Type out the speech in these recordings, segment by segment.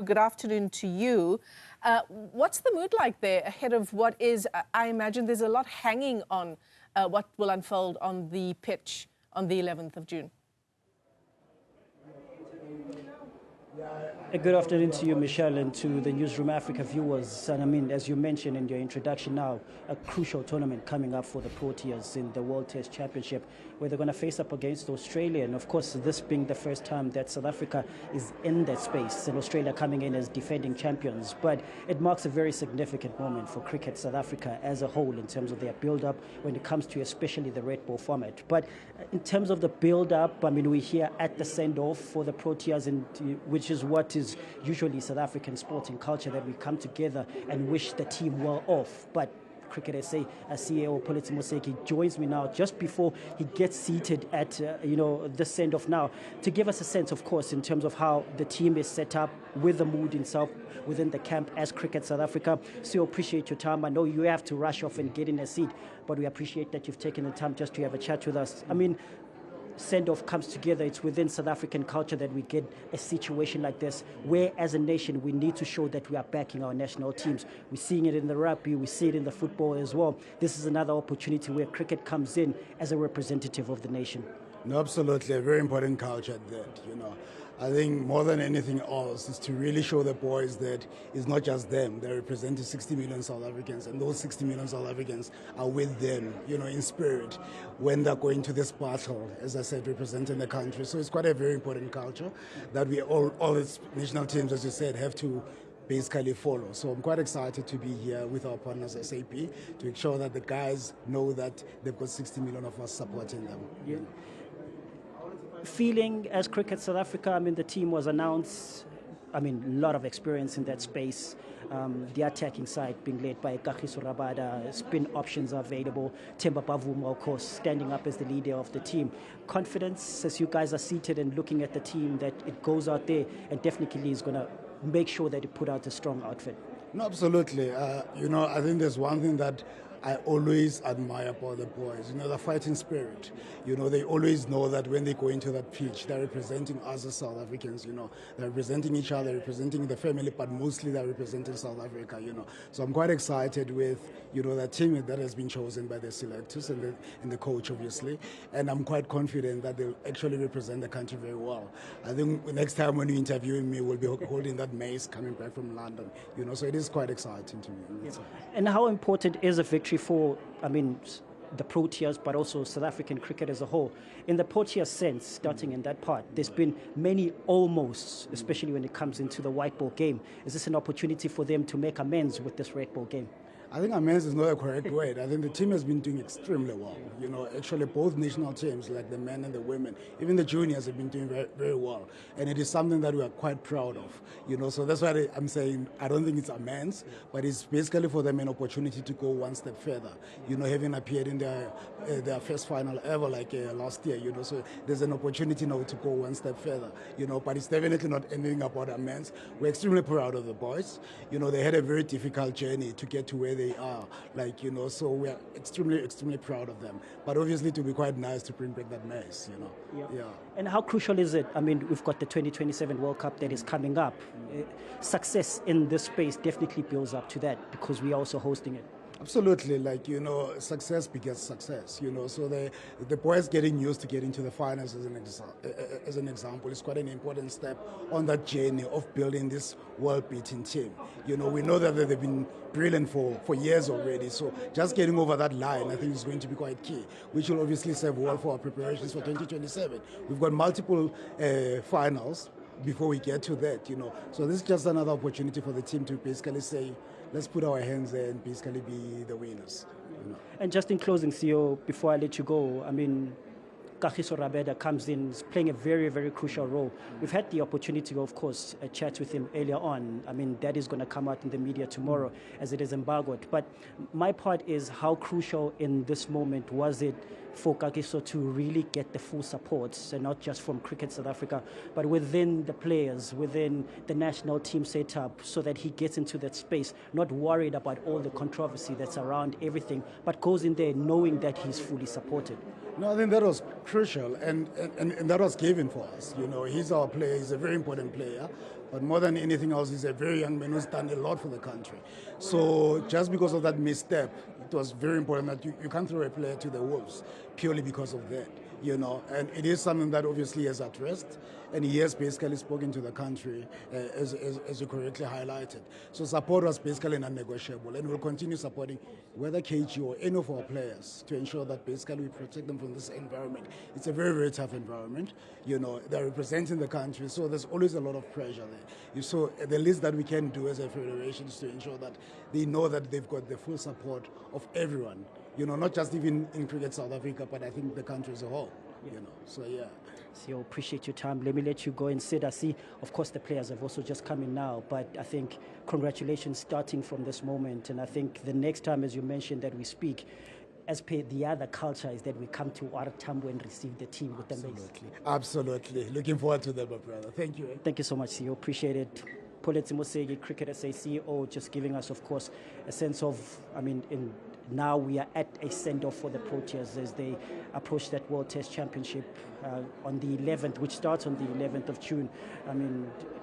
Good afternoon to you. What's the mood like there ahead of what is, I imagine there's a lot hanging on what will unfold on the pitch on the 11th of June? Good afternoon to you, Michelle, and to the Newzroom Afrika viewers. And I mean, as you mentioned in your introduction now, a crucial tournament coming up for the Proteas in the World Test Championship, where they're going to face up against Australia. And of course, this being the first time that South Africa is in that space, and Australia coming in as defending champions. But it marks a very significant moment for cricket South Africa as a whole in terms of their build-up when it comes to especially the red ball format. But in terms of the build-up, I mean, we're here at the send-off for the Proteas, and which is what is usually South African sporting culture, that we come together and wish the team well off. But Cricket SA CEO Pholetsi Moseki joins me now just before he gets seated at the send-off now to give us a sense, of course, in terms of how the team is set up with the mood itself within the camp as Cricket South Africa. So appreciate your time. I know you have to rush off and get in a seat, but we appreciate that you've taken the time just to have a chat with us. I mean, send-off comes together. It's within South African culture that we get a situation like this, where as a nation we need to show that we are backing our national teams. We're seeing it in the rugby, we see it in the football as well. This is another opportunity where cricket comes in as a representative of the nation. No, absolutely, a very important culture that, I think more than anything else is to really show the boys that it's not just them. They're representing 60 million South Africans, and those 60 million South Africans are with them, in spirit when they're going to this battle, as I said, representing the country. So it's quite a very important culture that we all its national teams, as you said, have to basically follow. So I'm quite excited to be here with our partners SAP to ensure that the guys know that they've got 60 million of us supporting them. Yeah. Feeling as Cricket South Africa, I mean, the team was announced, I mean, a lot of experience in that space. The attacking side being led by Kagiso Rabada, spin options are available. Temba Bavuma, of course, standing up as the leader of the team. Confidence as you guys are seated and looking at the team that it goes out there and definitely is going to make sure that it put out a strong outfit. No, absolutely. I think there's one thing that I always admire about the boys, the fighting spirit. They always know that when they go into that pitch, they're representing us as South Africans, they're representing each other, representing the family, but mostly they're representing South Africa, So I'm quite excited with, the team that has been chosen by the selectors and the coach, obviously. And I'm quite confident that they'll actually represent the country very well. I think next time when you interview me, we'll be holding that mace coming back from London, So it is quite exciting to me. Yeah. And how important is a victory for, the Proteas, but also South African cricket as a whole? In the Proteas sense, starting in that part, there's been many almosts, especially when it comes into the white ball game. Is this an opportunity for them to make amends with this red ball game? I think amends is not a correct word. I think the team has been doing extremely well. Actually both national teams, like the men and the women, even the juniors have been doing very, very well. And it is something that we are quite proud of. So that's why I'm saying I don't think it's amends, but it's basically for them an opportunity to go one step further. Having appeared in their first final ever like last year, so there's an opportunity now to go one step further, but it's definitely not anything about amends. We're extremely proud of the boys. They had a very difficult journey to get to where they are, so we are extremely, extremely proud of them. But obviously it will be quite nice to bring back that mess, Yeah. And how crucial is it? I mean, we've got the 2027 World Cup that is coming up. Success in this space definitely builds up to that because we are also hosting it. Absolutely, success begets success, so the boys getting used to getting to the finals as an example is quite an important step on that journey of building this world-beating team. We know that they've been brilliant for years already, so just getting over that line I think is going to be quite key, which will obviously serve well for our preparations for 2027. We've got multiple finals before we get to that, so this is just another opportunity for the team to basically say, let's put our hands there and basically be the winners. And just in closing, CEO, before I let you go, Kagiso Rabada comes in, is playing a very, very crucial role. We've had the opportunity, of course, chat with him earlier on. That is going to come out in the media tomorrow as it is embargoed. But my part is how crucial in this moment was it for Kagiso to really get the full support, and not just from Cricket South Africa, but within the players, within the national team setup, so that he gets into that space, not worried about all the controversy that's around everything, but goes in there knowing that he's fully supported. No, I think that was crucial, and that was given for us. He's our player. He's a very important player. But more than anything else, he's a very young man who's done a lot for the country. So just because of that misstep, it was very important that you can't throw a player to the wolves purely because of that, you know. And it is something that obviously is addressed, and he has basically spoken to the country, as you correctly highlighted. So support was basically non-negotiable, and we'll continue supporting whether KG or any of our players to ensure that basically we protect them from this environment. It's a very, very tough environment. You know, they're representing the country, so there's always a lot of pressure there. So the least that we can do as a federation is to ensure that they know that they've got the full support of everyone, you know, not just even in Cricket South Africa, but I think the country as a whole, you know, so yeah. CEO, appreciate your time. Let me let you go and sit. I see, of course, the players have also just come in now, but I think congratulations starting from this moment. And I think the next time, as you mentioned, that we speak, as per the other culture, is that we come to our Tambo and receive the team with the mace. Absolutely. Looking forward to that, my brother. Thank you. Thank you so much, CEO. Appreciate it. Pholetsi Moseki, Cricket SA CEO, just giving us, of course, a sense of, now we are at a send-off for the Proteas as they approach that World Test Championship on the 11th, which starts on the 11th of June.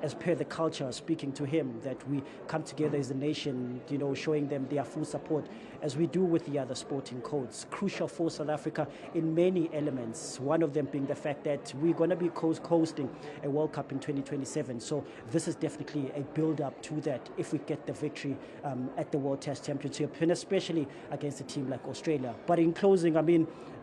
As per the culture, speaking to him, that we come together as a nation, you know, showing them their full support, as we do with the other sporting codes. Crucial for South Africa in many elements, one of them being the fact that we're going to be hosting a World Cup in 2027. So this is definitely a build-up to that if we get the victory at the World Test Championship, and especially against a team like Australia. But in closing,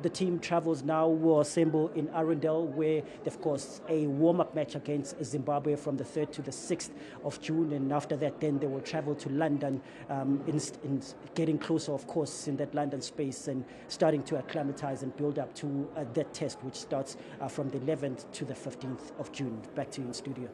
the team travels now, will assemble in Arundel, where, of course, a warm-up match against Zimbabwe from the 3rd to the 6th of June, and after that then they will travel to London, in getting closer, of course, in that London space and starting to acclimatize and build up to that test, which starts from the 11th to the 15th of June. Back to you in studio.